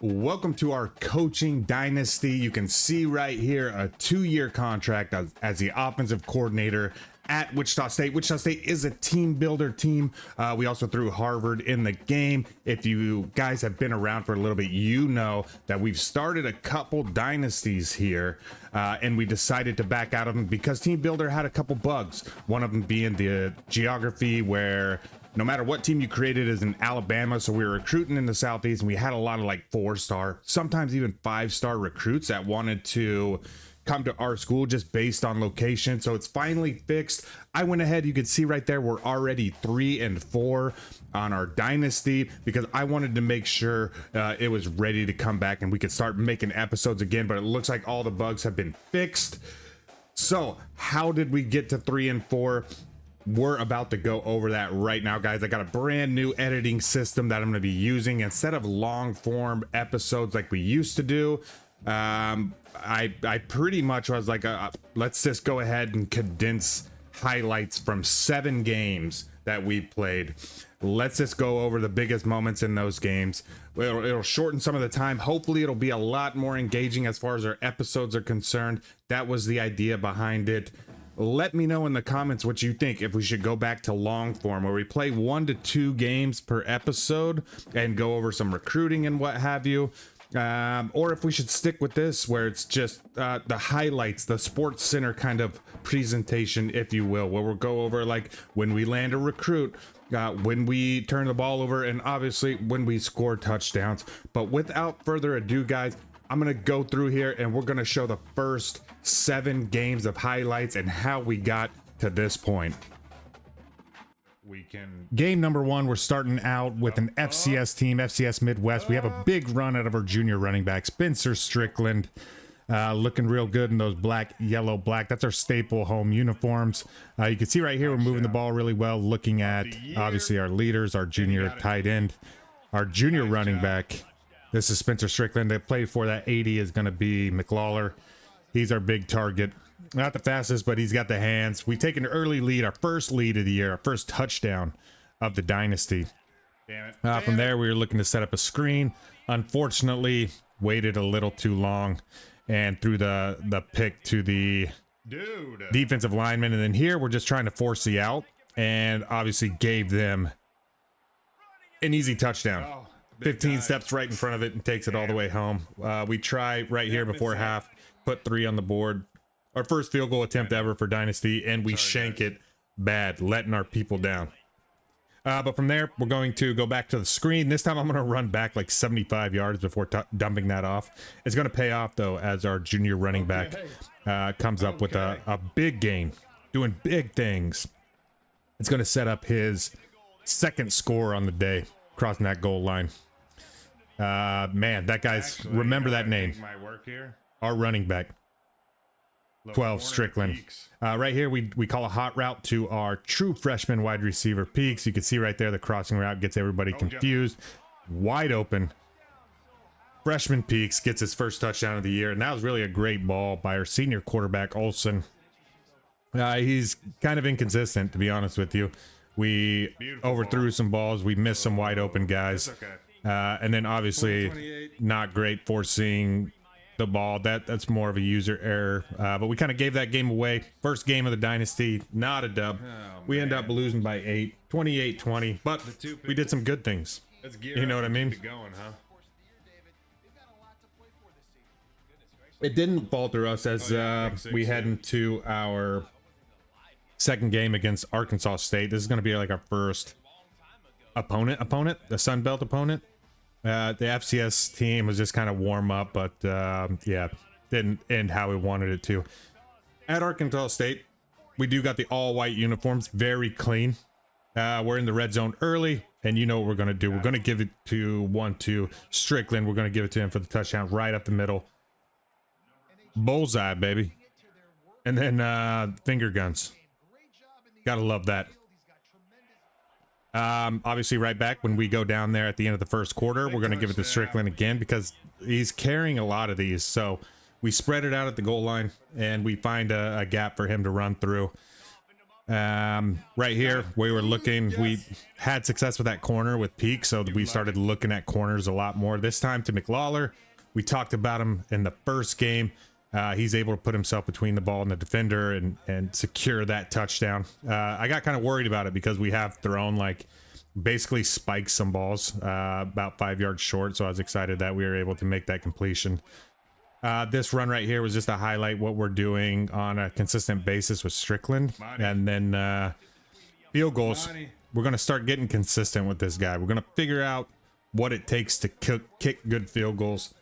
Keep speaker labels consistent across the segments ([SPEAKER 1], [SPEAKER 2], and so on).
[SPEAKER 1] Welcome to our coaching dynasty. You can see right here a 2-year contract as the offensive coordinator at Wichita State. Wichita State is a team builder team. We also threw Harvard in the game. If you guys have been around for a little bit, you know that we've started a couple dynasties here, and we decided to back out of them because team builder had a couple bugs. One of them being the geography, where no matter what team you created is in Alabama, so we were recruiting in the Southeast, and we had a lot of like 4-star, sometimes even 5-star recruits that wanted to come to our school just based on location. So it's finally fixed. I went ahead, you can see right there, we're already 3-4 on our dynasty because I wanted to make sure it was ready to come back and we could start making episodes again, but it looks like all the bugs have been fixed. So how did we get to 3-4? We're about to go over that right now, guys. I got a brand new editing system that I'm going to be using instead of long form episodes like we used to do. I pretty much was like, let's just go ahead and condense highlights from 7 games that we played. Let's just go over the biggest moments in those games. It'll shorten some of the time. Hopefully it'll be a lot more engaging as far as our episodes are concerned. That was the idea behind it. Let me know in the comments what you think, if we should go back to long form where we play 1 to 2 games per episode and go over some recruiting and what have you, or if we should stick with this where it's just the highlights, the sports center kind of presentation, if you will, where we'll go over like when we land a recruit, when we turn the ball over, and obviously when we score touchdowns. But without further ado, guys, I'm gonna go through here and we're gonna show the first 7 games of highlights and how we got to this point. Game number 1, we're starting out with an FCS team, FCS Midwest. We have a big run out of our junior running back, Spencer Strickland, looking real good in those black, yellow, black. That's our staple home uniforms. You can see right here, we're moving the ball really well, looking at obviously our leaders, our junior tight end, our junior running back. This is Spencer Strickland. They played for that 80 is going to be McLawler. He's our big target. Not the fastest, but he's got the hands. We take an early lead, our first lead of the year, our first touchdown of the dynasty. From there, we were looking to set up a screen. Unfortunately, waited a little too long and threw the pick to the defensive lineman. And then here, we're just trying to force the out and obviously gave them an easy touchdown. 15 steps right in front of it and takes it all the way home. We try right here before half, put 3 on the board. Our first field goal attempt ever for Dynasty, and we shank it bad, letting our people down. But from there, we're going to go back to the screen. This time I'm going to run back like 75 yards before dumping that off. It's going to pay off, though, as our junior running back comes up with a big gain, doing big things. It's going to set up his second score on the day, crossing that goal line. Man, that guy's, remember that name. Our running back, 12, Strickland. Right here, we call a hot route to our true freshman wide receiver, Peaks. You can see right there the crossing route gets everybody confused. Wide open. Freshman Peaks gets his first touchdown of the year, and that was really a great ball by our senior quarterback, Olsen. He's kind of inconsistent, to be honest with you. We overthrew some balls. We missed some wide open guys. And then obviously not great forcing the ball. That's more of a user error. But we kind of gave that game away. First game of the dynasty, not a dub. We end up losing by 8, 28-20. But we did some good things. You know what I mean? It didn't falter us as we head into our second game against Arkansas State. This is going to be like our first opponent, the Sun Belt opponent. The FCS team was just kind of warm up, but yeah, didn't end how we wanted it to. At Arkansas State, we do got the all-white uniforms, very clean. We're in the red zone early, and you know what we're going to do. We're going to give it to Strickland. We're going to give it to him for the touchdown right up the middle. Bullseye, baby. And then finger guns. Gotta love that. Obviously right back when we go down there at the end of the first quarter, we're going to give it to Strickland again because he's carrying a lot of these. So we spread it out at the goal line and we find a gap for him to run through. Right here, we were looking, we had success with that corner with Peak, so we started looking at corners a lot more. This time to McLawler. We talked about him in the first game. He's able to put himself between the ball and the defender and secure that touchdown. I got kind of worried about it because we have thrown like basically spiked some balls about 5 yards short, so I was excited that we were able to make that completion. This run right here was just to highlight what we're doing on a consistent basis with Strickland. And then field goals, we're going to start getting consistent with this guy. We're going to figure out what it takes to kick good field goals.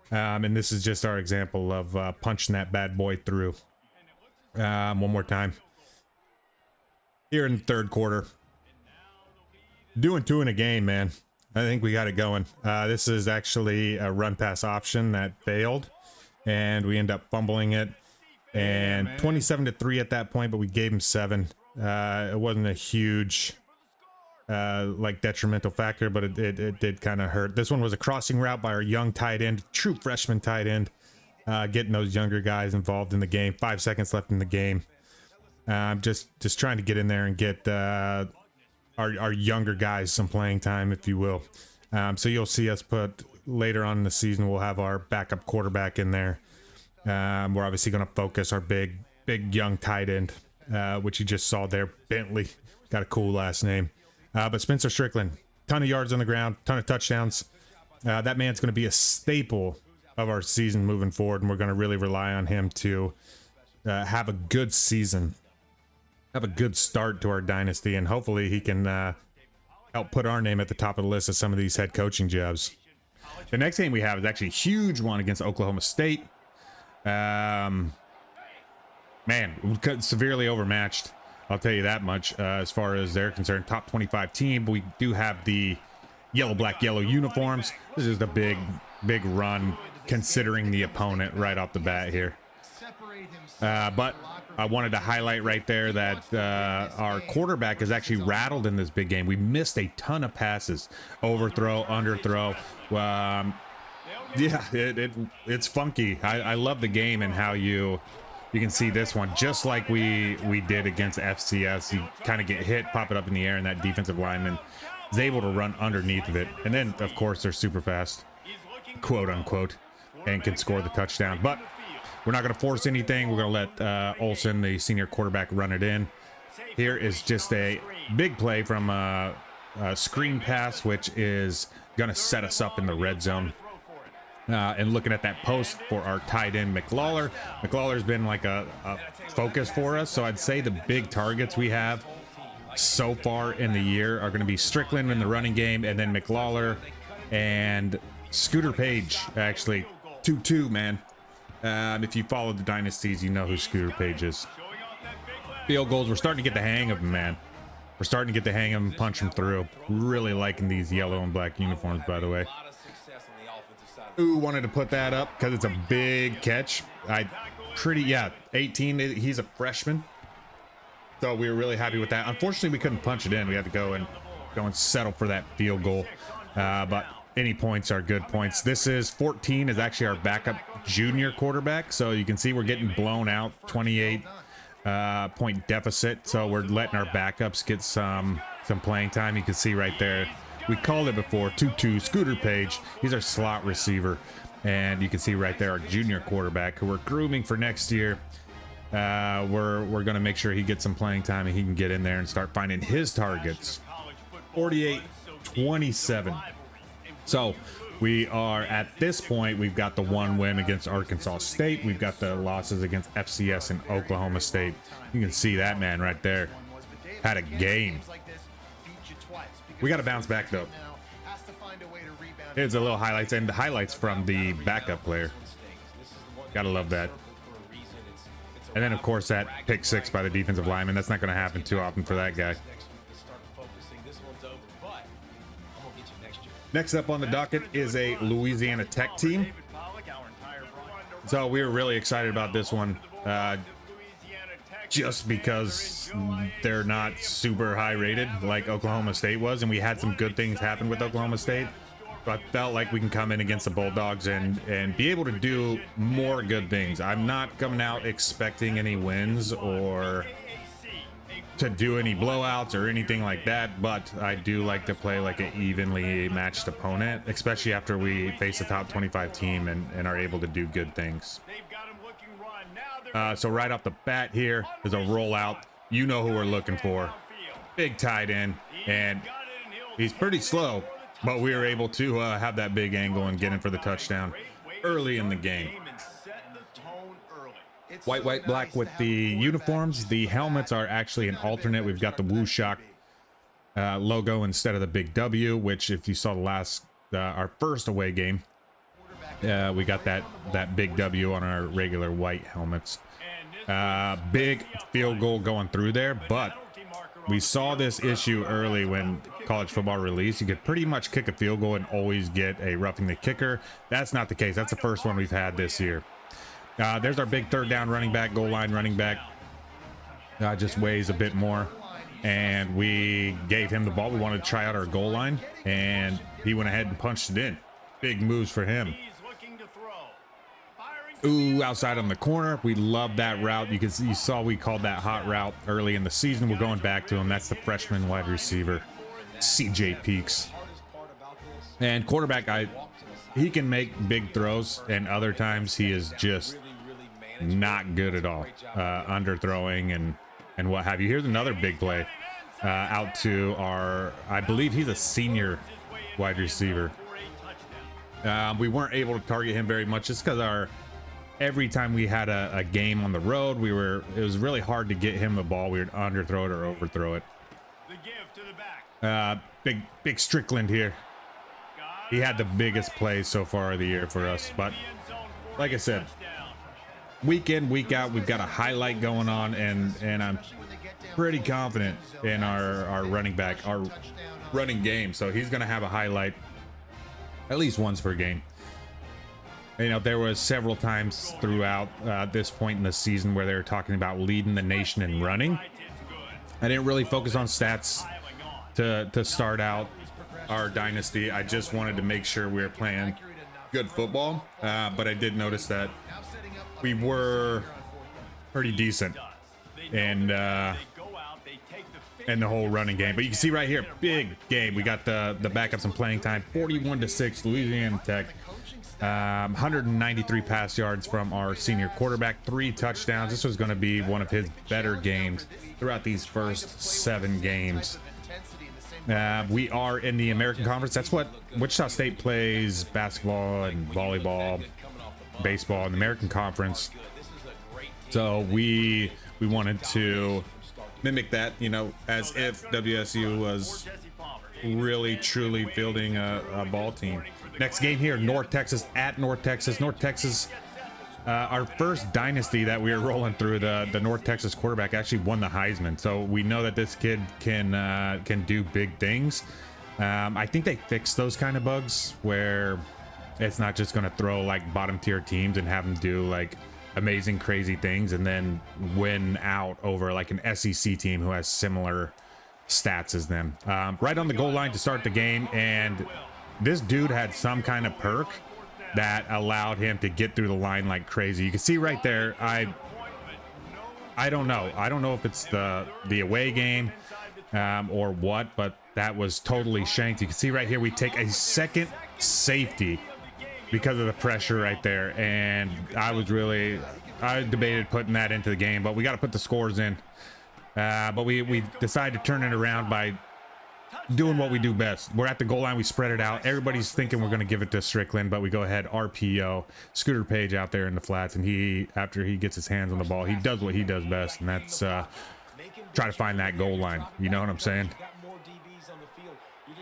[SPEAKER 1] And this is just our example of punching that bad boy through. One more time. Here in the third quarter. Doing 2 in a game, man. I think we got it going. This is actually a run pass option that failed. And we end up fumbling it. And 27-3 at that point, but we gave him 7. It wasn't a huge like detrimental factor, but it did kind of hurt. This one was a crossing route by our young tight end, true freshman tight end, getting those younger guys involved in the game. 5 seconds left in the game. Just trying to get in there and get our younger guys some playing time, if you will. So you'll see us put later on in the season, we'll have our backup quarterback in there. We're obviously going to focus our big young tight end, which you just saw there, Bentley. Got a cool last name. But Spencer Strickland, ton of yards on the ground, ton of touchdowns. That man's going to be a staple of our season moving forward, and we're going to really rely on him to have a good season, have a good start to our dynasty, and hopefully he can help put our name at the top of the list of some of these head coaching jobs. The next game we have is actually a huge one against Oklahoma State. Man, severely overmatched. I'll tell you that much as far as they're concerned. Top 25 team. We do have the yellow, black, yellow uniforms. This is the big run considering the opponent right off the bat here. But I wanted to highlight right there that our quarterback is actually rattled in this big game. We missed a ton of passes, overthrow, underthrow. Yeah, it's funky. I love the game and how you can see this one just like we did against FCS. You kind of get hit, pop it up in the air, and that defensive lineman is able to run underneath of it. And then, of course, they're super fast, quote unquote, and can score the touchdown. But we're not going to force anything. We're going to let Olsen, the senior quarterback, run it in. Here is just a big play from a screen pass, which is going to set us up in the red zone. And looking at that post for our tight end, McLawler. McLawler's been like a focus for us. So I'd say the big targets we have so far in the year are going to be Strickland in the running game, and then McLawler and Scooter Page, actually. 2-2, man. If you follow the dynasties, you know who Scooter Page is. Field goals, we're starting to get the hang of them, man. We're starting to get the hang of them, punch them through. Really liking these yellow and black uniforms, by the way. Ooh, wanted to put that up because it's a big catch. 18. He's a freshman, so we were really happy with that. Unfortunately, we couldn't punch it in. We had to go and settle for that field goal. But any points are good points. This is 14 is actually our backup junior quarterback, so you can see we're getting blown out. 28 point deficit, so we're letting our backups get some playing time. You can see right there. We called it before, 2-2, Scooter Page. He's our slot receiver. And you can see right there our junior quarterback who we're grooming for next year. We're going to make sure he gets some playing time and he can get in there and start finding his targets. 48-27. So we are at this point, we've got the one win against Arkansas State. We've got the losses against FCS and Oklahoma State. You can see that man right there had a game. We got to bounce back though. Here's a little highlights, and the highlights from the backup player. Gotta love that. And then of course that pick 6 by the defensive lineman. That's not going to happen too often for that guy. Next up on the docket is a Louisiana Tech team. So we were really excited about this one. Just because they're not super high rated like Oklahoma State was, and we had some good things happen with Oklahoma State. So I felt like we can come in against the Bulldogs and be able to do more good things. I'm not coming out expecting any wins or to do any blowouts or anything like that, but I do like to play like an evenly matched opponent, especially after we face a top 25 team and are able to do good things. So right off the bat here is a rollout. You know who we're looking for. Big tight end, and he's pretty slow, but we were able to have that big angle and get in for the touchdown early in the game. White, black with the uniforms. The helmets are actually an alternate. We've got the Woo Shock logo instead of the big W, which if you saw the last, our first away game, we got that big W on our regular white helmets. Big field goal going through there, but we saw this issue early when college football released. You could pretty much kick a field goal and always get a roughing the kicker. That's not the case. That's the first one we've had this year. There's our big third down running back, goal line running back. Just weighs a bit more, and we gave him the ball. We wanted to try out our goal line, and he went ahead and punched it in. Big moves for him. Ooh, outside on the corner. We love that route. You saw we called that hot route early in the season. We're going back to him. That's the freshman wide receiver, CJ Peaks. And quarterback, he can make big throws, and other times he is just not good at all. Underthrowing and what have you. Here's another big play out to our, I believe he's a senior wide receiver. We weren't able to target him very much just because every time we had a game on the road, it was really hard to get him the ball. We would underthrow it or overthrow it. Big Strickland here. He had the biggest play so far of the year for us, but like I said, week in, week out, we've got a highlight going on, and I'm pretty confident in our running back, our running game. So he's going to have a highlight at least once per game. You know, there was several times throughout this point in the season where they were talking about leading the nation in running. I didn't really focus on stats to start out our dynasty. I just wanted to make sure we were playing good football, but I did notice that we were pretty decent and the whole running game. But you can see right here, big game. We got the backups and playing time. 41-6 Louisiana Tech. 193 pass yards from our senior quarterback, 3 touchdowns. This was going to be one of his better games throughout these first 7 games. We are in the American Conference. That's what Wichita State plays: basketball and volleyball, baseball in the American Conference. So we wanted to mimic that, you know, as if WSU was really truly fielding a ball team. Next game here, North Texas at North Texas. North Texas, our first dynasty that we are rolling through, the North Texas quarterback actually won the Heisman. So we know that this kid can do big things. I think they fixed those kind of bugs where it's not just going to throw like bottom tier teams and have them do like amazing, crazy things and then win out over like an SEC team who has similar stats as them. Right on the goal line to start the game, and this dude had some kind of perk that allowed him to get through the line like crazy. You can see right there, I don't know if it's the away game or what, but that was totally shanked. You can see right here, we take a second safety because of the pressure right there, and I debated putting that into the game, but we got to put the scores in. But we decided to turn it around by doing what we do best. We're at the goal line, we spread it out. Everybody's thinking we're going to give it to Strickland, but we go ahead, RPO, Scooter Page out there in the flats, and after he gets his hands on the ball, he does what he does best, and that's try to find that goal line. You know what I'm saying?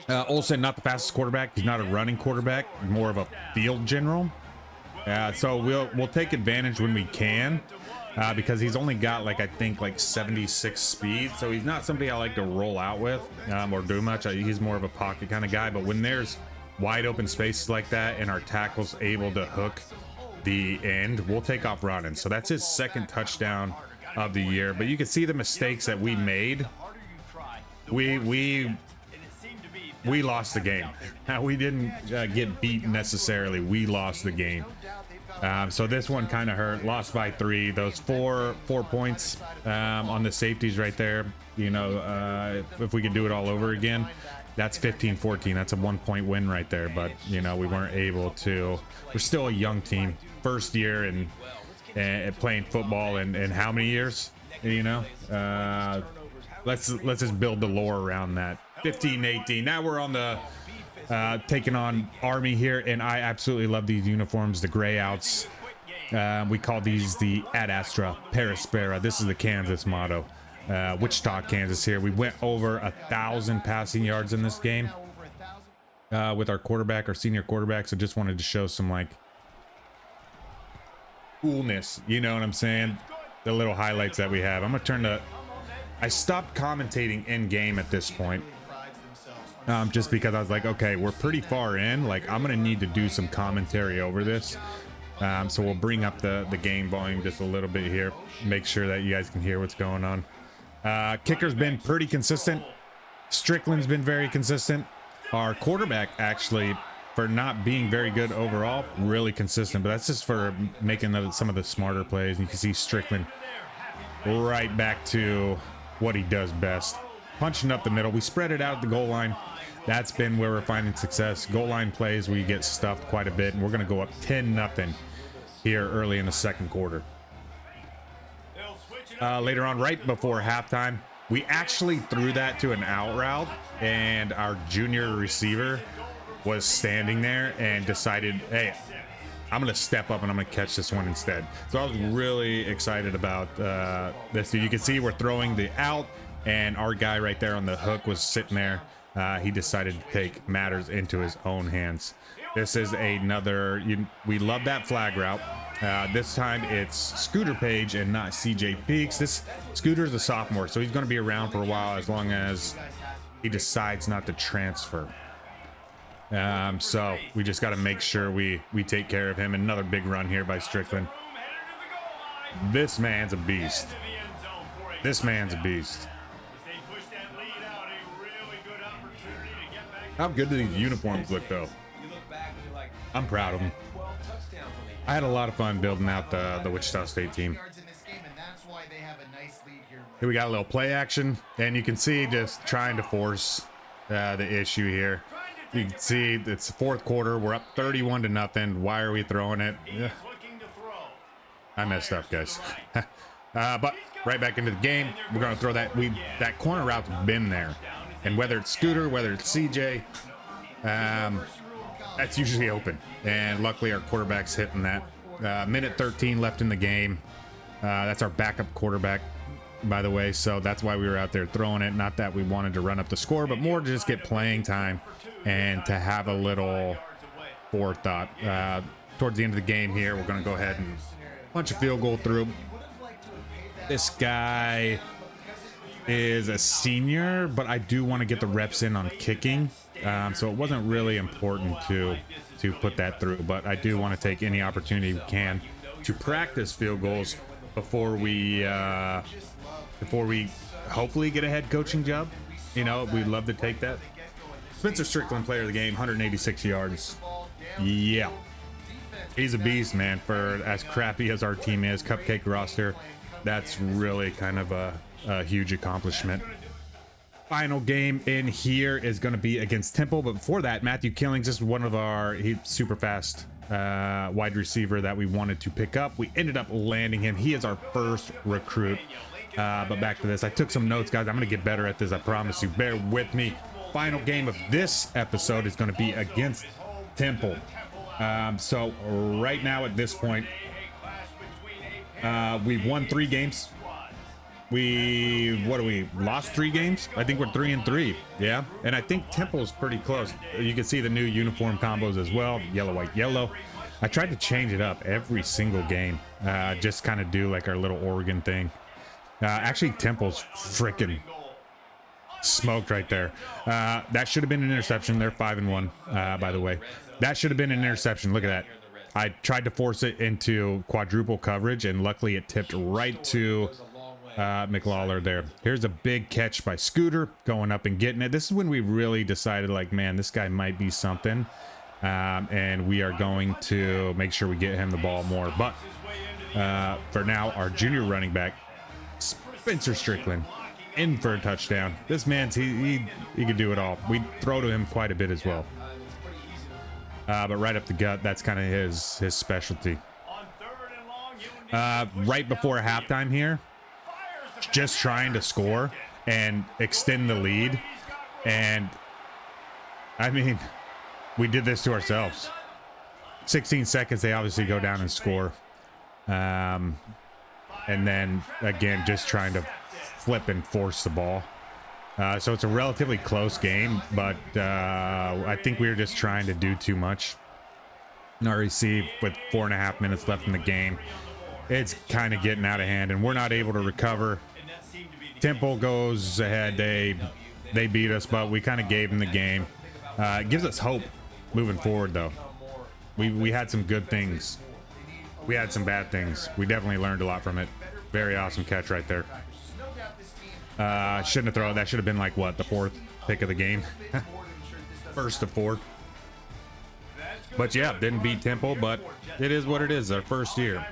[SPEAKER 1] Olsen, not the fastest quarterback. He's not a running quarterback, more of a field general. So we'll take advantage when we can. Because he's only got I think 76 speed, so he's not somebody I like to roll out with or do much. He's more of a pocket kind of guy, but when there's wide open spaces like that and our tackle's able to hook the end, we'll take off running. So that's his second touchdown of the year. But you can see the mistakes that we made. We lost the game. We didn't get beat necessarily. We lost the game. So this one kind of hurt. Lost by 3. Those four points on the safeties right there. You know, if we could do it all over again, that's 15-14. That's a 1-point win right there. But you know, we weren't able to. We're still a young team, first year and playing football in how many years? You know, let's just build the lore around that. 15-18. Now we're on the taking on Army here, and I absolutely love these uniforms, the gray outs. We call these the Ad Astra Perispera. This is the Kansas motto. Wichita, Kansas here. We went over 1,000 passing yards in this game with our quarterback, our senior quarterback. So just wanted to show some like coolness, you know what I'm saying? The little highlights that we have. I'm gonna turn to. I stopped commentating in game at this point. Just because I was like, okay, we're pretty far in. Like, I'm gonna need to do some commentary over this. So we'll bring up the game volume just a little bit here. Make sure that you guys can hear what's going on. Kicker's been pretty consistent. Strickland's been very consistent. Our quarterback, actually, for not being very good overall, really consistent. But that's just for making some of the smarter plays. And you can see Strickland right back to what he does best. Punching up the middle. We spread it out at the goal line. That's been where we're finding success. Goal line plays, we get stuffed quite a bit, and we're going to go up 10-0 here early in the second quarter. Later on, right before halftime, we actually threw that to an out route, and our junior receiver was standing there and decided, hey, I'm going to step up and I'm going to catch this one instead. So I was really excited about this. You can see we're throwing the out, and our guy right there on the hook was sitting there. He decided to take matters into his own hands. This is another, we love that flag route. This time it's Scooter Page and not CJ Peaks. This Scooter's a sophomore, so he's going to be around for a while as long as he decides not to transfer. So we just got to make sure we take care of him. Another big run here by Strickland. This man's a beast. This man's a beast. How good do these uniforms look, though? I'm proud of them. I had a lot of fun building out the Wichita State team. Here we got a little play action, and you can see just trying to force the issue here. You can see it's the fourth quarter. We're up 31-0. Why are we throwing it? I messed up, guys. But right back into the game. We're going to throw that. That corner route's been there. And whether it's Scooter, whether it's CJ, that's usually open. And luckily our quarterback's hitting that. Minute 13 left in the game. That's our backup quarterback, by the way. So that's why we were out there throwing it. Not that we wanted to run up the score, but more to just get playing time and to have a little forethought. Towards the end of the game here, we're going to go ahead and punch a field goal through. This guy is a senior, but I do want to get the reps in on kicking, so it wasn't really important to put that through, but I do want to take any opportunity we can to practice field goals before we hopefully get a head coaching job. You know, we'd love to take that. Spencer Strickland, player of the game, 186 yards. Yeah, he's a beast, man. For as crappy as our team is, cupcake roster, that's really kind of a huge accomplishment. Final game in here is going to be against Temple, but before that, Matthew Killings is one of our super fast wide receiver that we wanted to pick up. We ended up landing him. He is our first recruit. But back to this, I took some notes, guys. I'm going to get better at this, I promise you. Bear with me. Final game of this episode is going to be against Temple. So right now at this point, we've won 3 games. We lost 3 games? I think we're 3-3. Yeah, and I think Temple's pretty close. You can see the new uniform combos as well. Yellow, white, yellow. I tried to change it up every single game. Just kind of do like our little Oregon thing. Actually, Temple's freaking smoked right there. That should have been an interception. They're 5-1, by the way. That should have been an interception. Look at that. I tried to force it into quadruple coverage, and luckily it tipped right to McLawler there. Here's a big catch by Scooter, going up and getting it. This is when we really decided, like, man, this guy might be something. and we are going to make sure we get him the ball more. But for now, our junior running back, Spencer Strickland, in for a touchdown. This man's he can do it all. We throw to him quite a bit as well, but right up the gut, that's kind of his specialty. Right before halftime here, just trying to score and extend the lead, and I mean, we did this to ourselves. 16 seconds, they obviously go down and score, and then again just trying to flip and force the ball. So it's a relatively close game, but I think we were just trying to do too much. REC with 4.5 minutes left in the game, it's kind of getting out of hand, and we're not able to recover. Temple goes ahead. They beat us, but we kind of gave them the game. It gives us hope moving forward, though. We had some good things. We had some bad things. We definitely learned a lot from it. Very awesome catch right there. Shouldn't have thrown. That should have been like what, the 4th pick of the game. First of 4. But yeah, didn't beat Temple, but it is what it is. Our first year.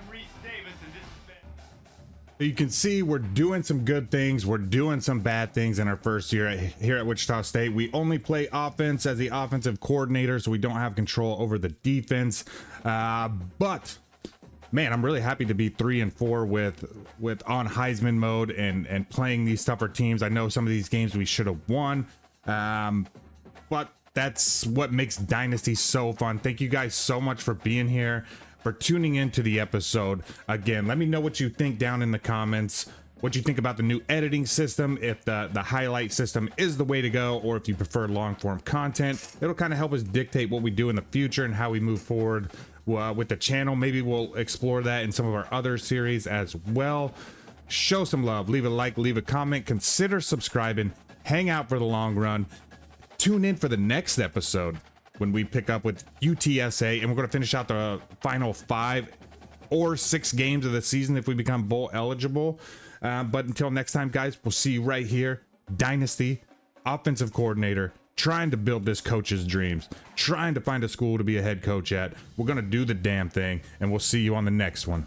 [SPEAKER 1] You can see we're doing some good things. We're doing some bad things in our first year here at Wichita State. We only play offense as the offensive coordinator, so we don't have control over the defense. But man, I'm really happy to be 3-4 with on Heisman mode and playing these tougher teams. I know some of these games we should have won, but that's what makes Dynasty so fun. Thank you guys so much for being here, for tuning into the episode. Again, let me know what you think down in the comments, what you think about the new editing system, if the highlight system is the way to go, or if you prefer long form content. It'll kind of help us dictate what we do in the future and how we move forward with the channel. Maybe we'll explore that in some of our other series as well. Show some love, leave a like, leave a comment, consider subscribing, hang out for the long run. Tune in for the next episode when we pick up with UTSA, and we're going to finish out the final 5 or 6 games of the season if we become bowl eligible. But until next time, guys, we'll see you right here. Dynasty, offensive coordinator, trying to build this coach's dreams, trying to find a school to be a head coach at. We're going to do the damn thing, and we'll see you on the next one.